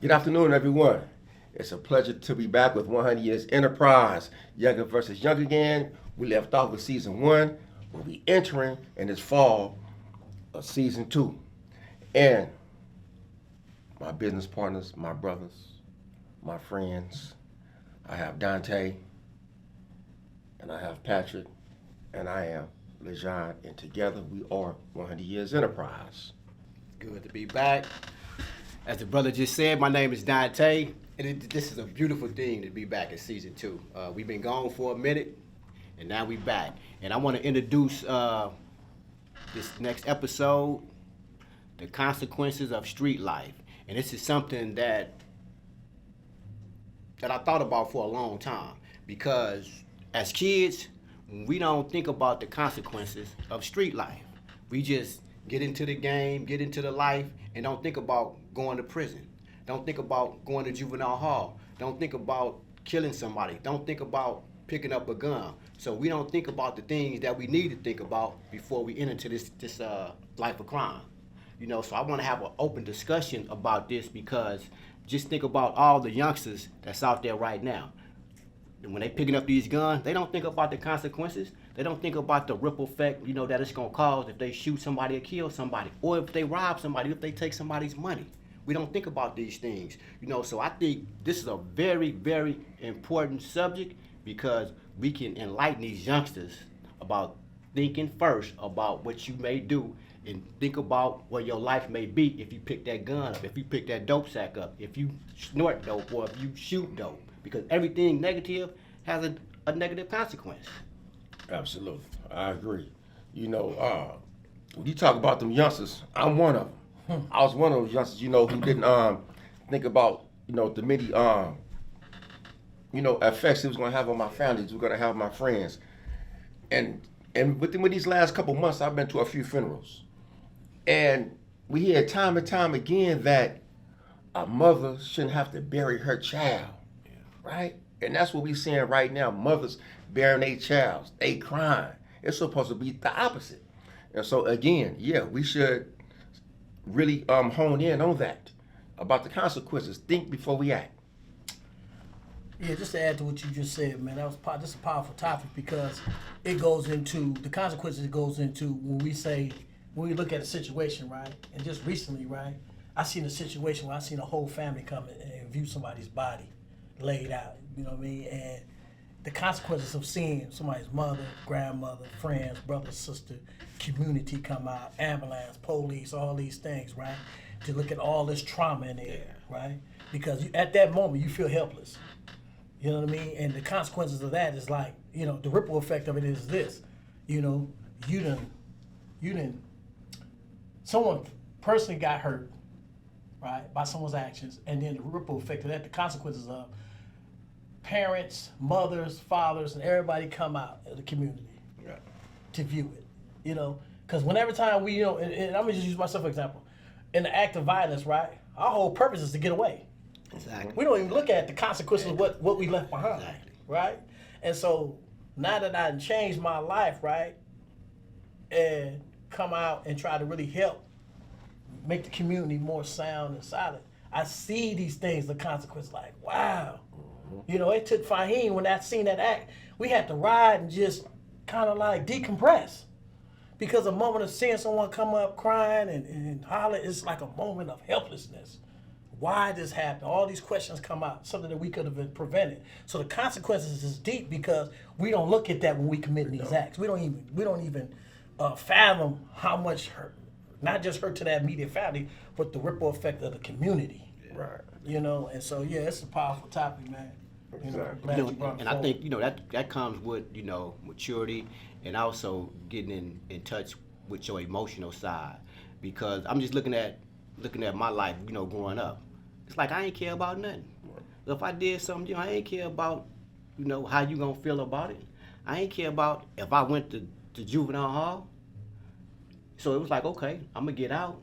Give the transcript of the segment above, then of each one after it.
Good afternoon, everyone. It's a pleasure to be back with 100 Years Enterprise, Youngn versus Young again. We left off with season one. We'll be entering in this fall of season two. And my business partners, my brothers, my friends, I have Dante, and I have Patrick, and I am Lejon, and together we are 100 Years Enterprise. Good to be back. As the brother just said, my name is Dante, and this is a beautiful thing to be back in season two. We've been gone for a minute, and now we back. And I want to introduce this next episode, the consequences of street life. And this is something that I thought about for a long time, because as kids, we don't think about the consequences of street life. We just get into the game, get into the life, and don't think about going to prison. Don't think about going to juvenile hall. Don't think about killing somebody. Don't think about picking up a gun. So we don't think about the things that we need to think about before we enter into this life of crime. So I want to have an open discussion about this, because just think about all the youngsters that's out there right now. When they picking up these guns, they don't think about the consequences. They don't think about the ripple effect, that it's gonna cause if they shoot somebody or kill somebody, or if they rob somebody, if they take somebody's money. We don't think about these things, So I think this is a very, very important subject, because we can enlighten these youngsters about thinking first about what you may do, and think about where your life may be if you pick that gun up, if you pick that dope sack up, if you snort dope, or if you shoot dope. Because everything negative has a negative consequence. Absolutely, I agree. When you talk about them youngsters, I'm one of them. I was one of those youngsters, who didn't think about, the many, effects it was gonna have on my family, it was gonna have on my friends, and with these last couple months, I've been to a few funerals, and we hear time and time again that a mother shouldn't have to bury her child, right? And that's what we're seeing right now. Mothers burying their child. They crying. It's supposed to be the opposite. And so again, yeah, we should really hone in on that, about the consequences. Think before we act. Yeah, just to add to what you just said, man, this is a powerful topic, because it goes into the consequences. It goes into when we look at a situation, right? And just recently, right, I seen a situation where I seen a whole family come and view somebody's body laid out. You know what I mean? And the consequences of seeing somebody's mother, grandmother, friends, brother, sister, community come out, ambulance, police, all these things, right? To look at all this trauma in there, right? Because at that moment you feel helpless. You know what I mean? And the consequences of that is like, the ripple effect of it is this. You done, someone personally got hurt, right, by someone's actions, and then the ripple effect of that, the consequences of parents, mothers, fathers, and everybody come out of the community to view it. Because whenever time we, and I'm gonna just use myself for example, in the act of violence, right, our whole purpose is to get away. Exactly. We don't even look at the consequences of what we left behind, right? And so now that I changed my life, right, and come out and try to really help make the community more sound and solid, I see these things, the consequences, like, wow. It took Fahim, when I seen that act, we had to ride and just kind of like decompress. Because a moment of seeing someone come up crying and holler, it's like a moment of helplessness. Why this happened? All these questions come out, something that we could have been prevented. So the consequences is deep, because we don't look at that when we commit these acts. We don't even fathom how much hurt, not just hurt to that immediate family, but the ripple effect of the community. Right. And so yeah, it's a powerful topic, man. Exactly. And I think that comes with maturity, and also getting in touch with your emotional side, because I'm just looking at my life, growing up. It's like I ain't care about nothing. If I did something, I ain't care about how you gonna feel about it. I ain't care about if I went to juvenile hall. So it was like, okay, I'm gonna get out.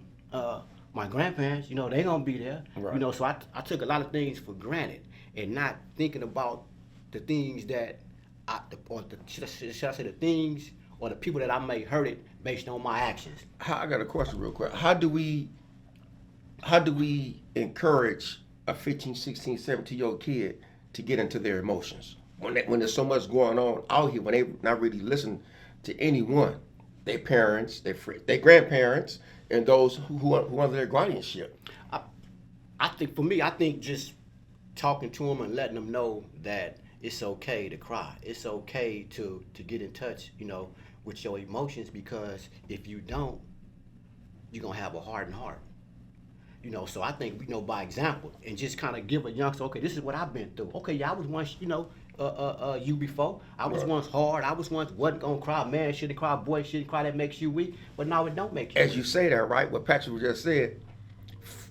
My grandparents, they gonna be there. Right. So I took a lot of things for granted, and not thinking about the things that should I say the things or the people that I may hurt it based on my actions. I got a question real quick. How do we encourage a 15, 16, 17-year-old kid to get into their emotions. When there's so much going on out here, when they not really listen to anyone, their parents, their grandparents, and those who are under their guardianship. I think for me, I think just talking to them and letting them know that it's okay to cry. It's okay to get in touch, with your emotions, because if you don't, you're gonna have a hardened heart. So I think by example, and just kind of give a youngster, okay, this is what I've been through. Okay, yeah, I was once, you before. I was once hard. I was once wasn't gonna cry. Man shouldn't cry. Boy shouldn't cry. That makes you weak. But now it don't make you. As weak. you say that, right? What Patrick just said,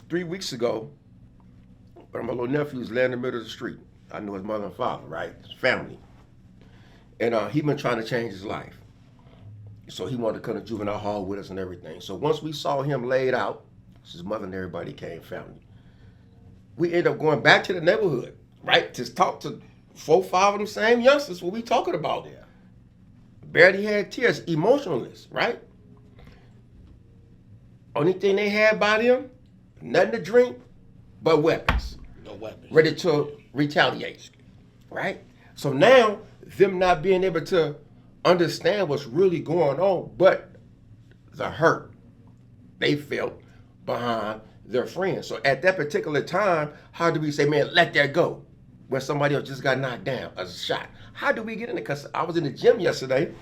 3 weeks ago, when my little nephew was laying in the middle of the street. I knew his mother and father, right? His family. And he been trying to change his life. So he wanted to come to juvenile hall with us and everything. So once we saw him laid out, his mother and everybody came, family. We ended up going back to the neighborhood, right? To talk to 4, 5 of them same youngsters, what we talking about. Yeah. Barely had tears, emotionless, right? Only thing they had by them, nothing to drink, but weapons. No weapons. Ready to retaliate, right? So now, them not being able to understand what's really going on, but the hurt they felt behind their friends. So at that particular time, how do we say, man, let that go? When somebody else just got knocked down, a shot. How do we get in it? Because I was in the gym yesterday,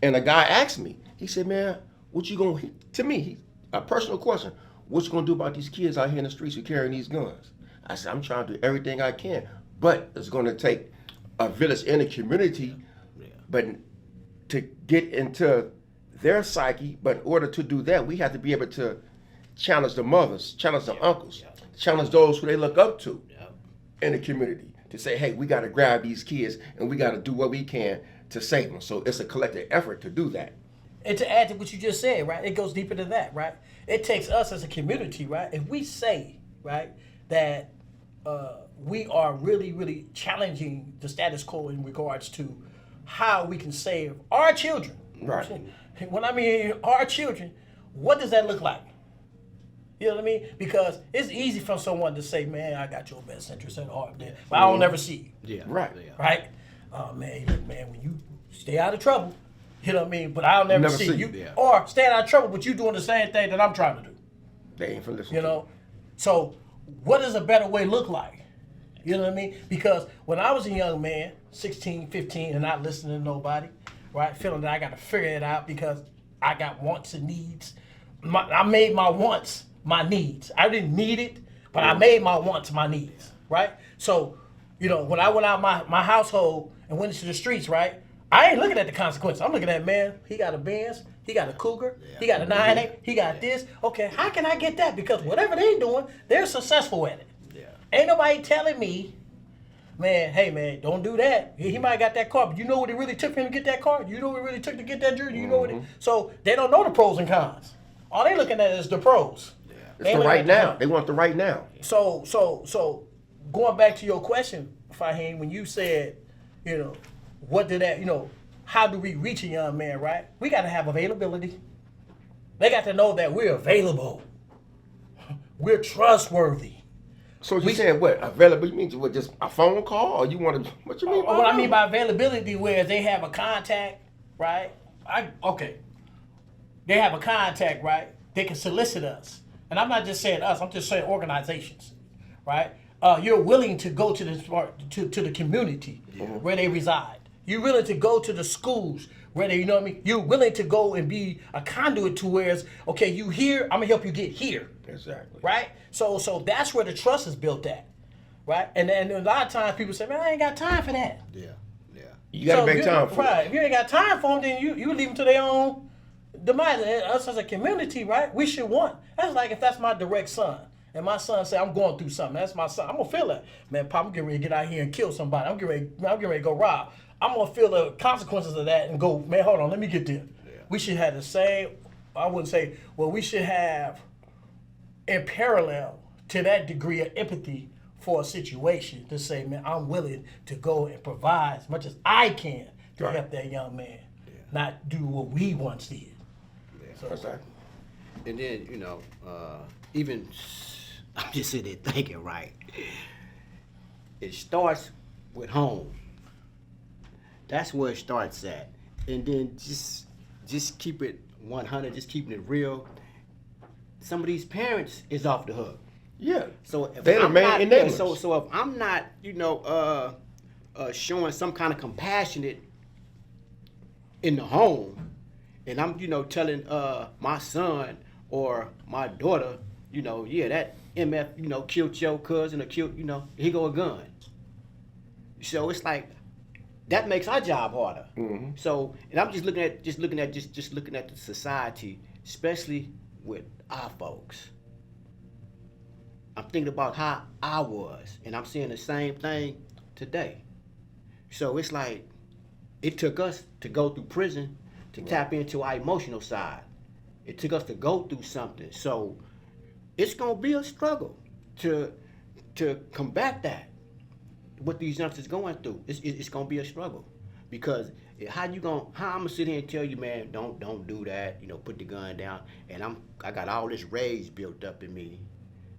and a guy asked me, he said, man, what you gonna, to me, a personal question, what you gonna do about these kids out here in the streets who carrying these guns? I said, I'm trying to do everything I can, but it's gonna take a village in the community, but to get into their psyche, but in order to do that, we have to be able to challenge the mothers, challenge the uncles, challenge those who they look up to in the community to say, hey, we got to grab these kids and we got to do what we can to save them. So it's a collective effort to do that. And to add to what you just said, right, it goes deeper than that, right? It takes us as a community, right? If we say, right, that we are really, really challenging the status quo in regards to how we can save our children. Right. When I mean our children, what does that look like? You know what I mean? Because it's easy for someone to say, man, I got your best interest at heart, man, but I don't never see you. Yeah. Right. Yeah. Right? Oh, man, look, man, when you stay out of trouble, you know what I mean? But I'll never see you. Yeah. Or stay out of trouble, but you doing the same thing that I'm trying to do. They ain't for listening. You know? So what does a better way look like? You know what I mean? Because when I was a young man, 16, 15, and not listening to nobody, right? Feeling that I got to figure it out because I got wants and needs. I made my wants my needs. I didn't need it, but I made my wants my needs, right? So, when I went out my household and went into the streets, right? I ain't looking at the consequences. I'm looking at, man, he got a Benz, he got a Cougar, he got a 9.8, he got this. Okay, how can I get that? Because whatever they doing, they're successful at it. Yeah. Ain't nobody telling me, man, hey, man, don't do that. He might have got that car, but you know what it really took for him to get that car? You know what it really took to get that jersey? You know what it... So they don't know the pros and cons. All they looking at is the pros. It's the right now. They want the right now. So going back to your question, Fahim, when you said, what did that, how do we reach a young man, right? We got to have availability. They got to know that we're available. We're trustworthy. So you saying what? Available? You mean what? Just a phone call, or you want to? What you mean? What I mean by availability, where they have a contact, right? They have a contact, right? They can solicit us. And I'm not just saying us, I'm just saying organizations, right? You're willing to go to the community where they reside. You're willing to go to the schools where they, you're willing to go and be a conduit to where it's, okay, you here, I'm gonna help you get here. Exactly. Right? So that's where the trust is built at, right? And a lot of times people say, man, I ain't got time for that. Yeah. Yeah. You got to make time for right. it. If you ain't got time for them, then you leave them to their own demise. And us as a community, right? We should want. That's like if that's my direct son, and my son say I'm going through something. That's my son. I'm gonna feel that. Man, Pop, I'm getting ready to get out here and kill somebody. I'm getting ready to go rob. I'm gonna feel the consequences of that and go, man, hold on, let me get there. Yeah. We should have the same. I wouldn't say. Well, we should have in parallel to that degree of empathy for a situation to say, man, I'm willing to go and provide as much as I can to help that young man, not do what we once did. Yeah. So, That's right. And then, even I'm just sitting there thinking, right? It starts with home. That's where it starts at. And then just keep it 100, just keeping it real. Some of these parents is off the hook. Yeah. So if They're the I'm main not, enablers. so if I'm not, showing some kind of compassionate in the home, and I'm, telling my son or my daughter, yeah, that MF, killed your cousin or killed, he go a gun. So it's like that makes our job harder. Mm-hmm. So, and I'm just looking at the society, especially with our folks. I'm thinking about how I was, and I'm seeing the same thing today. So it's like it took us to go through prison to tap into our emotional side. It took us to go through something. So it's gonna be a struggle to combat that. What these youngsters going through, it's gonna be a struggle because how I'm gonna sit here and tell you, man, don't do that, put the gun down, and I got all this rage built up in me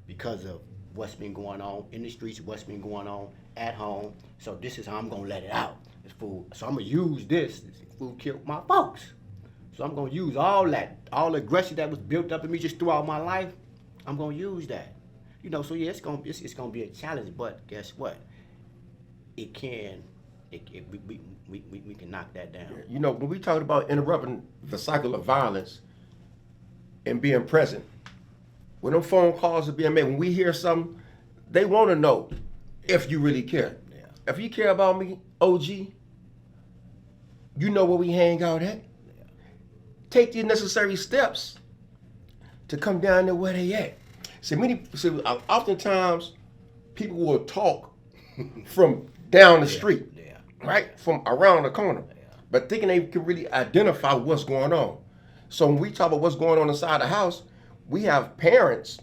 because of what's been going on in the streets, what's been going on at home. So this is how I'm gonna let it out. This fool. So I'm gonna use this. This fool killed my folks. So I'm gonna use all the aggression that was built up in me just throughout my life. I'm gonna use that. So yeah, it's gonna be a challenge, but guess what? We can knock that down. When we talk about interrupting the cycle of violence and being present, when them phone calls are being made, when we hear something, they want to know if you really care. Yeah. If you care about me, OG, you know where we hang out at. Yeah. Take the necessary steps to come down there where they at. Oftentimes people will talk from down the street, right? From around the corner, but thinking they can really identify what's going on. So when we talk about what's going on inside the house, we have parents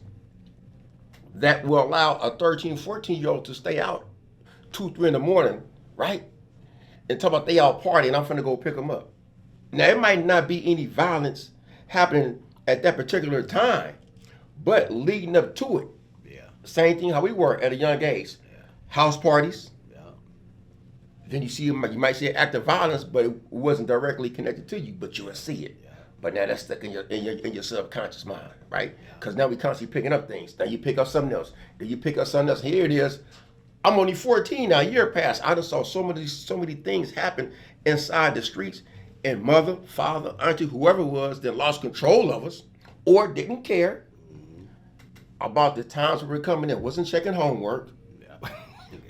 that will allow a 13, 14-year-old to stay out 2, 3 in the morning, right? And talk about they all party and I'm finna go pick them up. Now, it might not be any violence happening at that particular time, but leading up to it. Yeah. Same thing how we were at a young age. Yeah. House parties. Yeah. Then you might see an act of violence, but it wasn't directly connected to you, but you would see it. Yeah. But now that's stuck in your subconscious mind, right? Because now we constantly picking up things. Now you pick up something else. Then you pick up something else. Here it is. I'm only 14 now. A year passed. I just saw so many things happen inside the streets, and mother, father, auntie, whoever it was that lost control of us or didn't care about the times we were coming in. Wasn't checking homework. Yeah.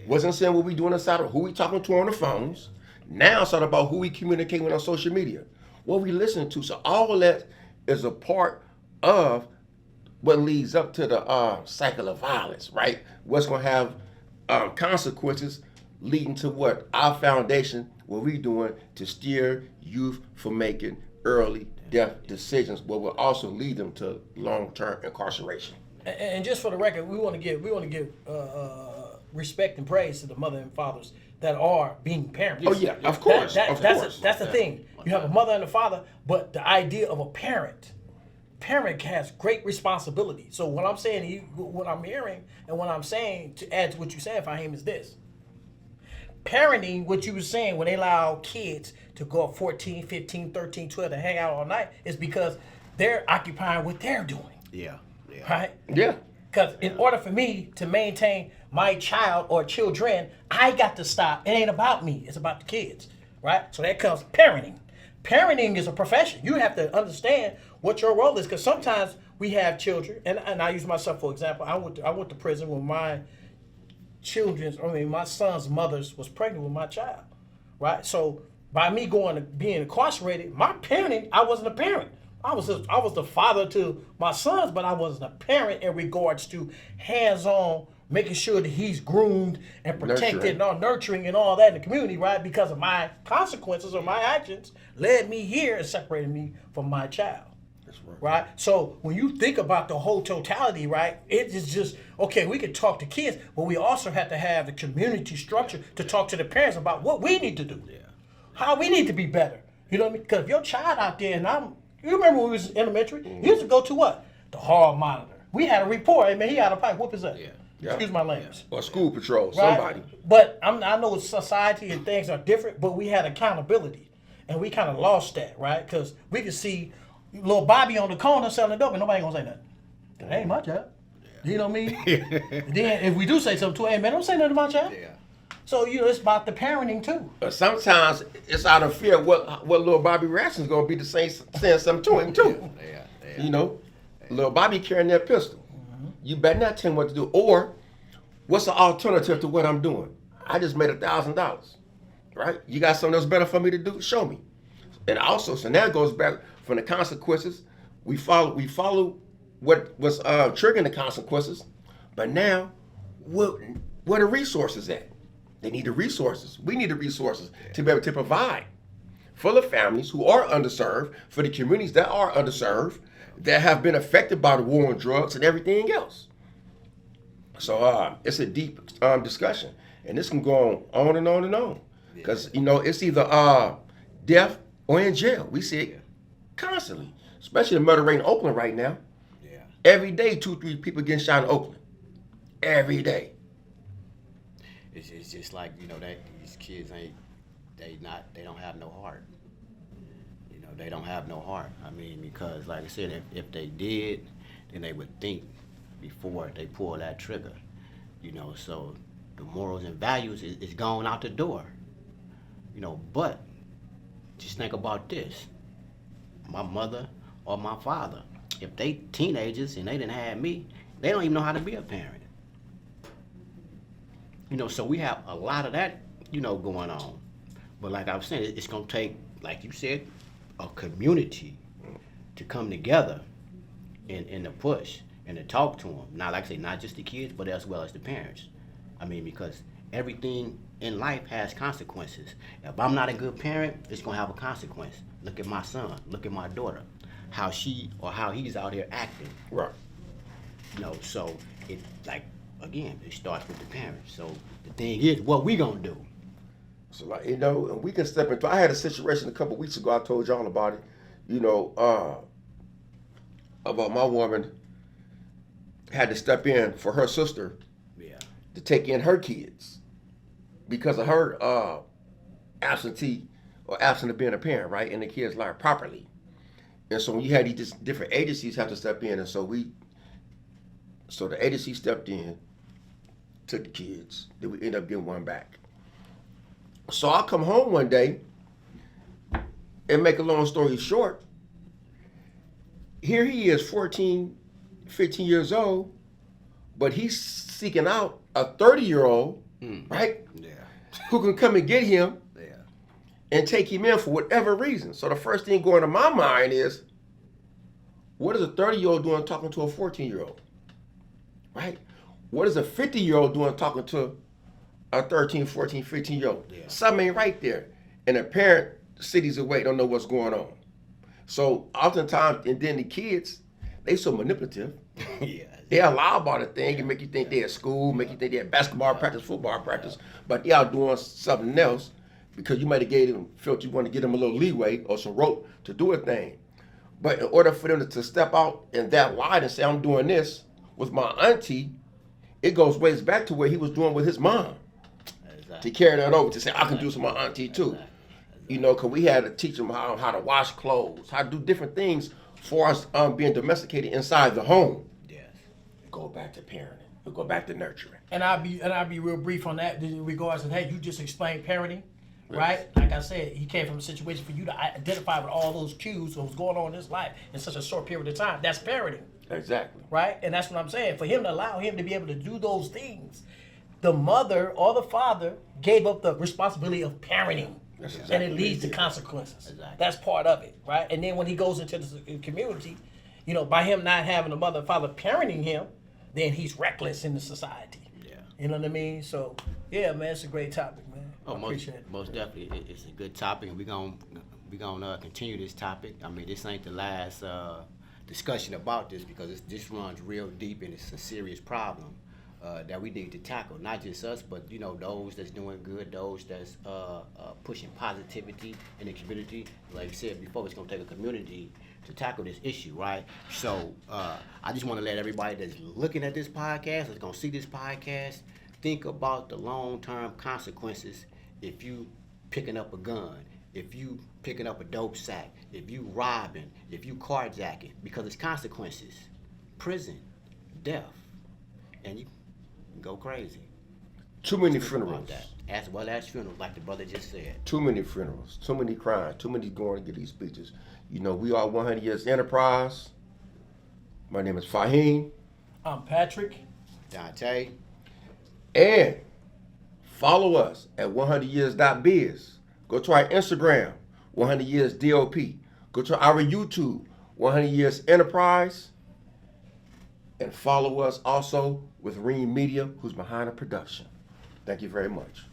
Wasn't saying what we doing inside of who we talking to on the phones. Now it's all about who we communicate with on social media. What we listen to. So all of that is a part of what leads up to the cycle of violence, right? What's going to have consequences leading to what? Our foundation, what we doing to steer youth from making early death decisions, what will also lead them to long-term incarceration. And just for the record, we want to give respect and praise to the mother and fathers that are being parents. Oh yeah, of course. That's the thing. You have a mother and a father, but the idea of a parent has great responsibility. So what I'm saying, what I'm hearing, and what I'm saying to add to what you're saying, Fahim, is this: parenting, what you were saying, when they allow kids to go up 14, 15, 13, 12 to hang out all night, is because they're occupying what they're doing. Yeah. Right? Yeah. Because in order for me to maintain my child or children, I got to stop. It ain't about me. It's about the kids. Right? So that comes parenting. Parenting is a profession. You have to understand what your role is, because sometimes we have children, and I use myself for example. I went to prison when my son's mother's was pregnant with my child. Right? So by me going to being incarcerated, my parenting, I wasn't a parent. I was the father to my sons, but I wasn't a parent in regards to hands-on, making sure that he's groomed and protected and all nurturing and all that in the community, right? Because of my consequences or my actions led me here and separated me from my child. That's right. Right? So when you think about the whole totality, right, it is just, okay, we can talk to kids, but we also have to have the community structure to talk to the parents about what we need to do. Yeah. How we need to be better. You know what I mean? Because if your child out there, you remember when we was in elementary? You used to go to what? The hall monitor. we had a report. Hey man, he out of pipe. Whoop his up. Yeah. Excuse my language. Or school patrol, Right? somebody. But I know society and things are different, but we had accountability, and we kind of lost that, right? Because we could see little Bobby on the corner selling dope, and nobody gonna say nothing. That ain't my job. You know what I mean? Then if we do say something to him, man, don't say nothing about y'all. Yeah. So it's about the parenting too. But sometimes it's out of fear what little Bobby Ratson's gonna be saying something to him too. Yeah. You know, little Bobby carrying that pistol. You better not tell him what to do. Or, what's the alternative to what I'm doing? I just made $1,000, right? You got something else better for me to do? Show me. And also, so now it goes back from the consequences. We follow what was triggering the consequences, but now, where the resources at? They need the resources. We need the resources to be able to provide for the families who are underserved, for the communities that are underserved, that have been affected by the war on drugs and everything else. So it's a deep discussion, and this can go on and on and on, because it's either death or in jail. We see it constantly, especially the murder rate in Oakland right now. Yeah. Every day, 2-3 people getting shot in Oakland. Every day. It's just like that these kids they don't have no heart. They don't have no heart. I mean, because like I said, if they did, then they would think before they pull that trigger. So the morals and values is gone out the door. But just think about this. My mother or my father, if they teenagers and they didn't have me, they don't even know how to be a parent. So we have a lot of that, going on. But like I was saying, it's gonna take, like you said, a community to come together and to push and to talk to them. Now, like I say, not just the kids, but as well as the parents. I mean, because everything in life has consequences. If I'm not a good parent, it's gonna have a consequence. Look at my son, look at my daughter, how she or how he's out here acting. Right. So it again, it starts with the parents. So the thing is, what we gonna do? So and we can step into. I had a situation a couple weeks ago. I told y'all about it. About my woman had to step in for her sister. Yeah. To take in her kids because of her absentee or absent of being a parent, right? And the kids learn properly. And so when you had these different agencies have to step in, and so the agency stepped in, took the kids. Then we ended up getting one back. So I come home one day, and make a long story short, here he is 14, 15 years old, but he's seeking out a 30-year-old, right? Yeah. Who can come and get him Yeah. and take him in for whatever reason. So the first thing going to my mind is, what is a 30-year-old doing talking to a 14-year-old? Right? What is a 50-year-old doing talking to a 13, 14, 15-year-old? Yeah. Something ain't right there. And the parent, cities away, don't know what's going on. So oftentimes, and then the kids, they so manipulative. Yeah. They allow about a thing and make you think they're at school, make you think they're at basketball practice, football practice, but they're out doing something else because you might have felt you want to give them a little leeway or some rope to do a thing. But in order for them to step out in that light and say, I'm doing this with my auntie, it goes ways back to where he was doing with his mom. Exactly. To carry that over to say, I can do this with my auntie too. Exactly. Because we had to teach them how to wash clothes, how to do different things for us being domesticated inside the home. Yes. Go back to parenting. We'll go back to nurturing. And I'll be real brief on that in regards to, hey, you just explained parenting, right? Like I said, he came from a situation for you to identify with all those cues of what's going on in his life in such a short period of time. That's parenting. Exactly. Right? And that's what I'm saying. For him to allow him to be able to do those things, the mother or the father gave up the responsibility of parenting. That's exactly and it leads to consequences. Exactly. That's part of it, right? And then when he goes into the community, by him not having a mother and father parenting him, then he's reckless in the society. Yeah. You know what I mean? So, yeah, man, it's a great topic, man. Oh, I appreciate it. most definitely, it's a good topic, and we're gonna continue this topic. I mean, this ain't the last discussion about this because this runs real deep and it's a serious problem that we need to tackle. Not just us, but those that's doing good, those that's pushing positivity in the community. Like I said before, it's gonna take a community to tackle this issue, right? So I just want to let everybody that's looking at this podcast, that's gonna see this podcast, think about the long-term consequences if you picking up a gun, if you picking up a dope sack, if you robbing, if you carjacking, because it's consequences, prison, death, and you can go crazy. Too many Think about funerals. that. As well as funerals, like the brother just said. Too many funerals. Too many crimes. Too many going to get these speeches. You know, we are 100 Years Enterprise. My name is Fahim. I'm Patrick. Dante. And follow us at 100years.biz. Go to our Instagram, 100 Years DOP. Go to our YouTube, 100 Years Enterprise. And follow us also with Ream Media, who's behind the production. Thank you very much.